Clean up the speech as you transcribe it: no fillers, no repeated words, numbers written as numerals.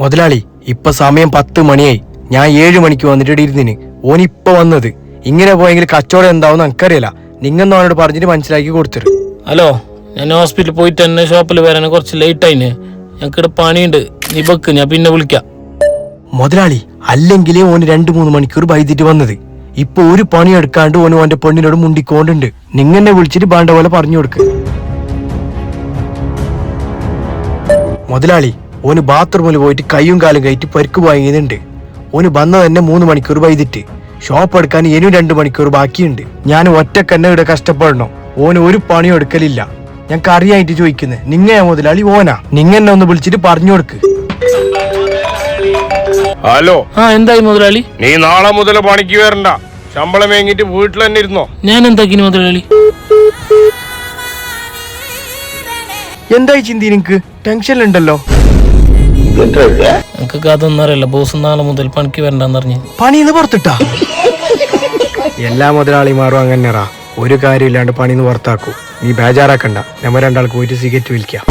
മുതലാളി ഇപ്പൊ സമയം 10 മണിയായി. ഞാൻ 7 മണിക്ക് വന്നിട്ട് ഇരുന്നിന്. ഓനിപ്പൊ വന്നത്. ഇങ്ങനെ പോയെങ്കിൽ കച്ചവടം എന്താവും എനിക്കറിയില്ല. നിങ്ങന്ന് അവനോട് പറഞ്ഞിട്ട് മനസ്സിലാക്കി കൊടുത്തിട്ട്. ഹലോ, ഞാൻ ഹോസ്പിറ്റലിൽ പോയിട്ട് തന്നെ ഷോപ്പിൽ വരാൻ കുറച്ച് ലേറ്റ് ആയിന്. ഞങ്ങൾക്കിടെ പണിയുണ്ട്. നീ വെക്ക്, ഞാൻ പിന്നെ വിളിക്കാം. മുതലാളി അല്ലെങ്കിലേ ഓന് 2-3 മണിക്കൂർ വൈകിട്ട് വന്നത്. ഇപ്പൊ ഒരു പണി എടുക്കാണ്ട് ഓന് ഓന്റെ പെണ്ണിനോട് മുണ്ടിക്കോണ്ടുണ്ട്. നിങ്ങന്നെ വിളിച്ചിട്ട് വേണ്ട പോലെ പറഞ്ഞു കൊടുക്ക്. മുതലാളി ഓന് ബാത്റൂമിൽ പോയിട്ട് കയ്യും കാലും കയറ്റി പരിക്ക് വാങ്ങിയതുണ്ട്. ഓന് വന്നത് തന്നെ 3 മണിക്കൂർ വൈകിട്ട്. ഷോപ്പ് എടുക്കാൻ ഇനിയും 2 മണിക്കൂർ ബാക്കിയുണ്ട്. ഞാൻ ഒറ്റക്കന്നെ ഇവിടെ കഷ്ടപ്പെടണം. ഓന് ഒരു പണിയും എടുക്കലില്ല. ഞങ്ങൾക്ക് അറിയായിട്ട് ചോദിക്കുന്നത് നിങ്ങയാ മുതലാളി ഓനാ? നിങ്ങന്നെ ഒന്ന് വിളിച്ചിട്ട് പറഞ്ഞു കൊടുക്ക്. ഹലോ, എന്തായി മുതലാളി? നീ നാളെ മുതൽ പണിക്ക് വരണ്ട. ശമ്പളം വാങ്ങിട്ട് വീട്ടിൽ തന്നെ ഇരുന്നോ. ഞാൻ എന്താക്കിന് മുതലാളി? എന്തായി ചിന്തി? നിങ്ങക്ക് ടെൻഷനിലുണ്ടല്ലോ. എനിക്ക് അതൊന്നും അറിയില്ല. ബോസ് നാളെ മുതൽ പണിക്ക് വരണ്ടെന്ന് പറഞ്ഞു. പണിന്ന് പുറത്തിട്ടാ? എല്ലാ മുതലാളിമാരും അങ്ങനെറാ. ഒരു കാര്യമില്ലാണ്ട് പണിന്ന് പുറത്താക്കൂ. നീ ബേജാറാക്കണ്ട. നമ്മ രണ്ടാൾക്ക് പോയിട്ട് സിഗരറ്റ് വിൽക്കാം.